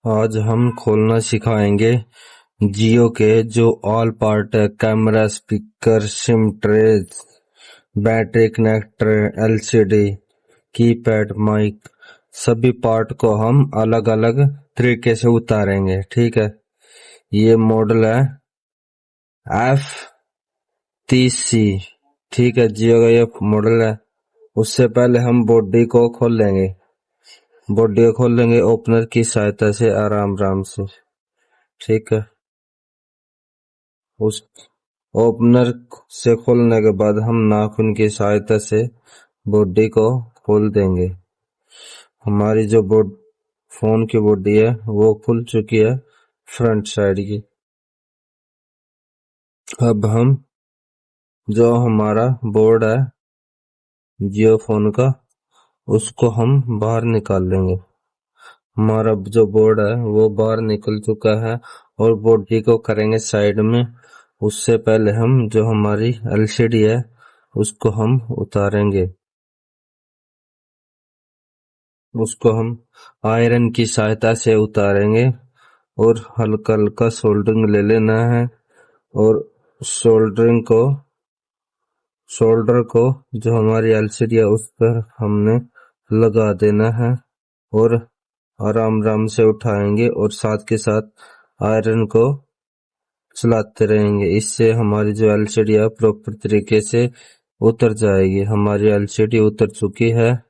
आज हम खोलना सिखाएंगे जियो के जो ऑल पार्ट है, camera, speaker, SIM tray, battery connector, LCD, keypad, mic, सभी पार्ट को हम अलग अलग तरीके से उतारेंगे। ठीक है, ये मॉडल है F30C। ठीक है, जियो का ये मॉडल है। उससे पहले हम बॉडी को खोल लेंगे। ओपनर की सहायता से आराम से। ठीक है, उस ओपनर से खोलने के बाद हम नाखून की सहायता से बॉडी को खोल देंगे। हमारी जो फोन की बॉडी है वो खुल चुकी है फ्रंट साइड की। अब हम जो हमारा बोर्ड है जियो फोन का, उसको हम बाहर निकाल लेंगे। हमारा जो बोर्ड है वो बाहर निकल चुका है और बॉडी को करेंगे साइड में। उससे पहले हम जो हमारी एलसीडी है उसको हम उतारेंगे। उसको हम आयरन की सहायता से उतारेंगे और हल्का हल्का सोल्डरिंग ले लेना है और सोल्डर को जो हमारी एलसीडी है उस पर हमने लगा देना है और आराम से उठाएंगे और साथ के साथ आयरन को चलाते रहेंगे। इससे हमारी जो एलसीडी है प्रॉपर तरीके से उतर जाएगी। हमारी एलसीडी उतर चुकी है।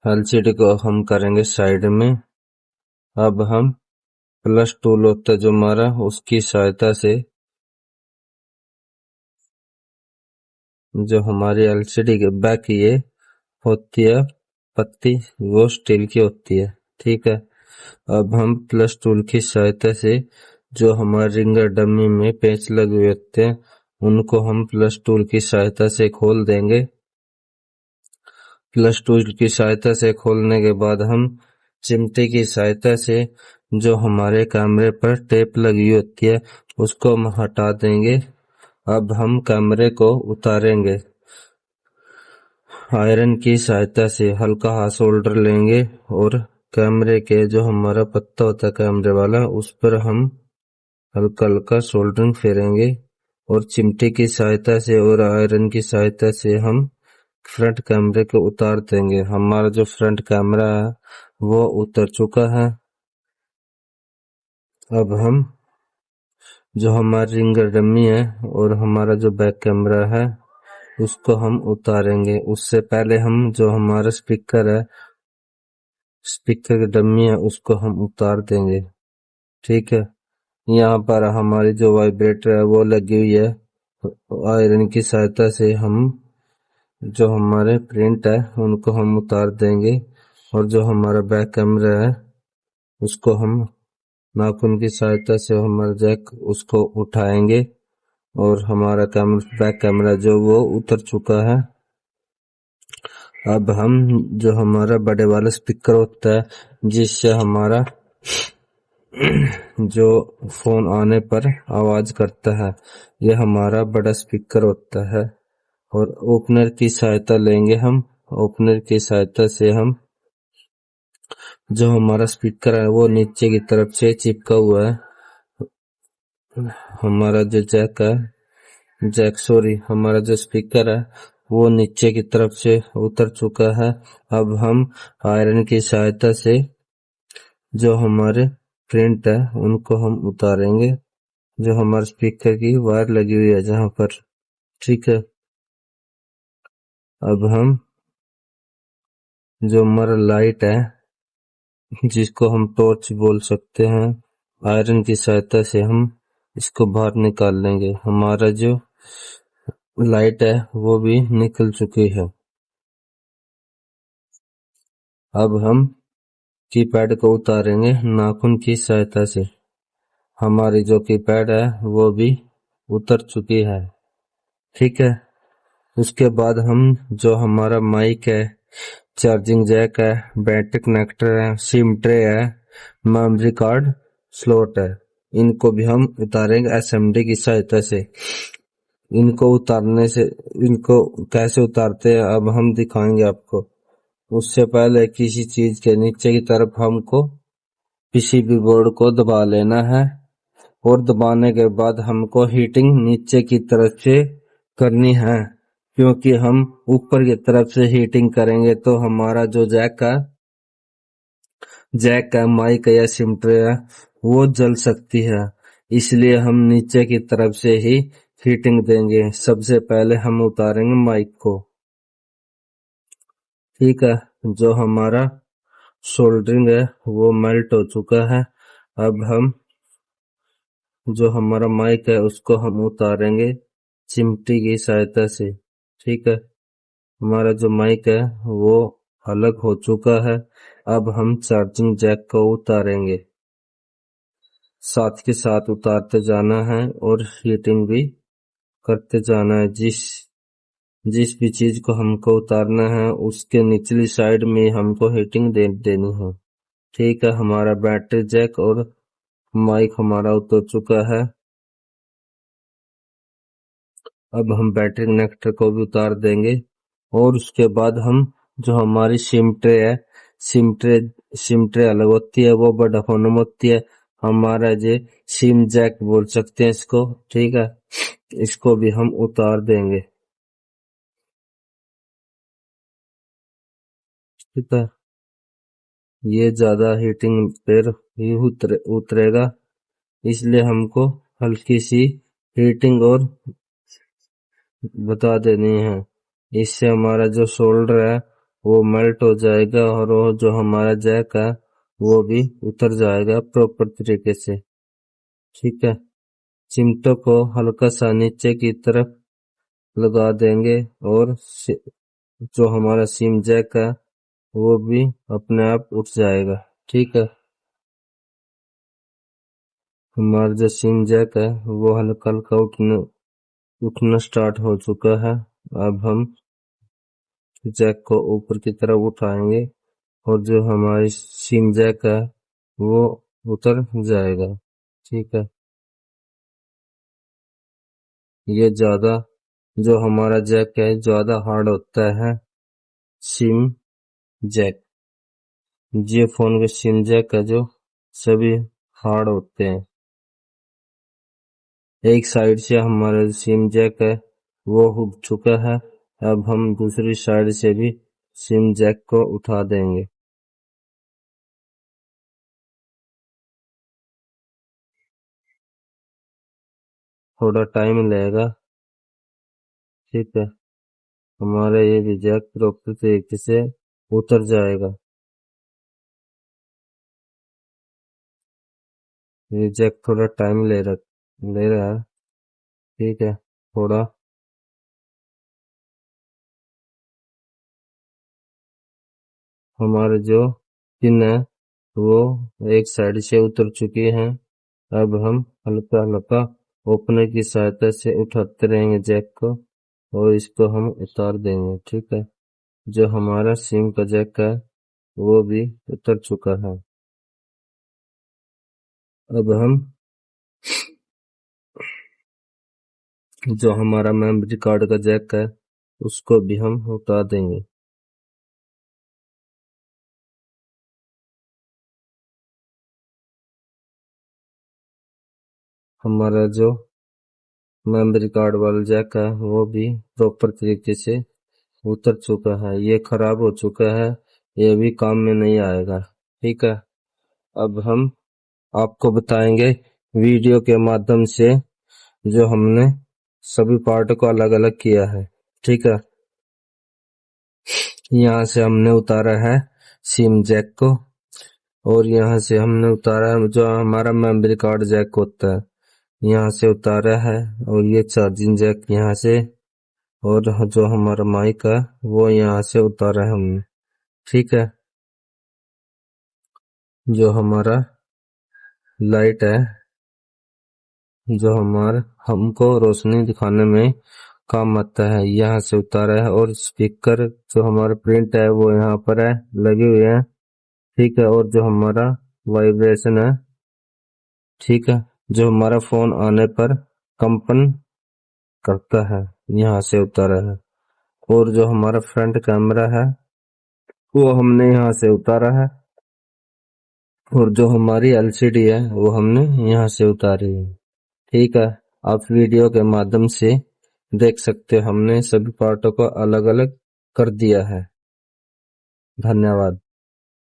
एलसीडी को हम करेंगे साइड में। अब हम प्लस टूल होता है जो हमारा, उसकी सहायता से जो हमारी एलसीडी के बैक ये होती है पत्ती, वो स्टील की होती है। ठीक है, अब हम प्लस टूल की सहायता से जो हमारे रिंगर डमी में पेंच लगे हुए होते हैं उनको हम प्लस टूल की सहायता से खोल देंगे। प्लस टूल की सहायता से खोलने के बाद हम चिमटे की सहायता से जो हमारे कैमरे पर टेप लगी होती है उसको हम हटा देंगे। अब हम कैमरे को उतारेंगे। आयरन की सहायता से हल्का हाथ सोल्डर लेंगे और कैमरे के जो हमारा पत्ता होता है कैमरे वाला, उस पर हम हल्का हल्का सोल्डरिंग फेरेंगे और चिमटे की सहायता से और आयरन की सहायता से हम फ्रंट कैमरे को उतार देंगे। हमारा जो फ्रंट कैमरा है वो उतर चुका है। अब हम जो हमारी रिंगर डमी है और हमारा जो बैक कैमरा है उसको हम उतारेंगे। उससे पहले हम जो हमारा स्पीकर की डमी है उसको हम उतार देंगे। ठीक है, यहाँ पर हमारी जो वाइब्रेटर है वो लगी हुई है। आयरन की सहायता से हम जो हमारे प्रिंट है उनको हम उतार देंगे और जो हमारा बैक कैमरा है उसको हम नाखून की सहायता से हमारा जैक उसको उठाएंगे और हमारा बैक कैमरा जो वो उतर चुका है। अब हम जो हमारा बड़े वाला स्पीकर होता है जिससे हमारा जो फोन आने पर आवाज करता है, यह हमारा बड़ा स्पीकर होता है। और ओपनर की सहायता लेंगे हम। ओपनर की सहायता से हम जो हमारा स्पीकर है वो नीचे की तरफ से चिपका हुआ है। हमारा जो हमारा जो स्पीकर है वो नीचे की तरफ से उतर चुका है। अब हम आयरन की सहायता से जो हमारे प्रिंट है उनको हम उतारेंगे, जो हमारे स्पीकर की वायर लगी हुई है जहां पर। ठीक है, अब हम जो हमारा लाइट है जिसको हम टॉर्च बोल सकते हैं, आयरन की सहायता से हम इसको बाहर निकाल लेंगे। हमारा जो लाइट है वो भी निकल चुकी है। अब हम कीपैड को उतारेंगे नाखून की सहायता से। हमारी जो कीपैड है वो भी उतर चुकी है। ठीक है, उसके बाद हम जो हमारा माइक है, चार्जिंग जैक है, बैटरी कनेक्टर है, सिम ट्रे है, मेमोरी कार्ड स्लॉट है, इनको भी हम उतारेंगे एसएमडी की सहायता से। इनको कैसे उतारते हैं अब हम दिखाएंगे आपको। उससे पहले किसी चीज के नीचे की तरफ हमको पीसीबी बोर्ड को दबा लेना है और दबाने के बाद हमको हीटिंग नीचे की तरफ से करनी है, क्योंकि हम ऊपर की तरफ से हीटिंग करेंगे तो हमारा जो जैक है माइक या सिमटे है वो जल सकती है। इसलिए हम नीचे की तरफ से ही हीटिंग देंगे। सबसे पहले हम उतारेंगे माइक को। ठीक है, जो हमारा सोल्डरिंग है वो मेल्ट हो चुका है। अब हम जो हमारा माइक है उसको हम उतारेंगे चिमटी की सहायता से। ठीक है, हमारा जो माइक है वो अलग हो चुका है। अब हम चार्जिंग जैक को उतारेंगे, साथ के साथ उतारते जाना है और हीटिंग भी करते जाना है। जिस जिस भी चीज को हमको उतारना है उसके निचली साइड में हमको हीटिंग देनी है। ठीक है, हमारा बैटरी जैक और माइक हमारा उतर चुका है। अब हम बैटरी कनेक्टर को भी उतार देंगे और उसके बाद हम जो हमारी सिम ट्रे है, सिम ट्रे अलग होती है, वो बड़ा फोन में होती है। हमारा ये सिम जैक बोल सकते हैं इसको। ठीक है, इसको भी हम उतार देंगे। ठीक है, ये ज्यादा हीटिंग पर ही उतरेगा, इसलिए हमको हल्की सी हीटिंग और बता देनी है। इससे हमारा जो शोल्डर है वो मेल्ट हो जाएगा और वो जो हमारा जैक है वो भी उतर जाएगा प्रॉपर तरीके से। ठीक है, चिमटों को हल्का सा नीचे की तरफ लगा देंगे और जो हमारा सिम जैक है वो भी अपने आप उठ जाएगा। ठीक है, हमारा जो सिम जैक है वो हल्का हल्का उठना स्टार्ट हो चुका है। अब हम जैक को ऊपर की तरफ उठाएंगे और जो हमारी सिम जैक है वो उतर जाएगा। ठीक है, ये ज्यादा जो हमारा जैक है ज्यादा हार्ड होता है सिम जैक। ये फोन के सिम जैक है जो सभी हार्ड होते हैं। एक साइड से हमारा सिम जैक है वो उठ चुका है। अब हम दूसरी साइड से भी सिम जैक को उठा देंगे। थोड़ा टाइम लगेगा। ठीक है, हमारा ये भी जैक प्रॉपर तरीके से उतर जाएगा। ये जैक थोड़ा टाइम ले रहा है। ठीक है, थोड़ा हमारे जो पिन है वो एक साइड से उतर चुकी हैं। अब हम हल्का हल्का ओपनर की सहायता से उठाते रहेंगे जैक को और इसको हम उतार देंगे। ठीक है, जो हमारा सिम का जैक है वो भी उतर चुका है। अब हम जो हमारा मेमोरी कार्ड का जैक है उसको भी हम उतार देंगे। हमारा जो मेमोरी कार्ड वाला जैक है वो भी प्रॉपर तरीके से उतर चुका है। ये खराब हो चुका है, ये भी काम में नहीं आएगा। ठीक है, अब हम आपको बताएंगे वीडियो के माध्यम से जो हमने सभी पार्ट को अलग अलग किया है। ठीक है, यहाँ से हमने उतारा है सिम जैक को और यहाँ से हमने उतारा है जो हमारा मेमोरी कार्ड जैक होता है, यहाँ से उतारा है। और ये चार्जिंग जैक यहाँ से और जो हमारा माइक है वो यहाँ से उतारा है हमने। ठीक है, जो हमारा लाइट है जो हमको रोशनी दिखाने में काम आता है यहाँ से उतारा है। और स्पीकर जो हमारा प्रिंट है वो यहाँ पर है लगे हुए हैं। ठीक है, और जो हमारा वाइब्रेशन है, ठीक है, जो हमारा फोन आने पर कंपन करता है यहाँ से उतारा है। और जो हमारा फ्रंट कैमरा है वो हमने यहाँ से उतारा है, और जो हमारी एलसीडी है वो हमने यहाँ से उतारी है। ठीक है, आप वीडियो के माध्यम से देख सकते हो, हमने सभी पार्टों को अलग अलग कर दिया है। धन्यवाद।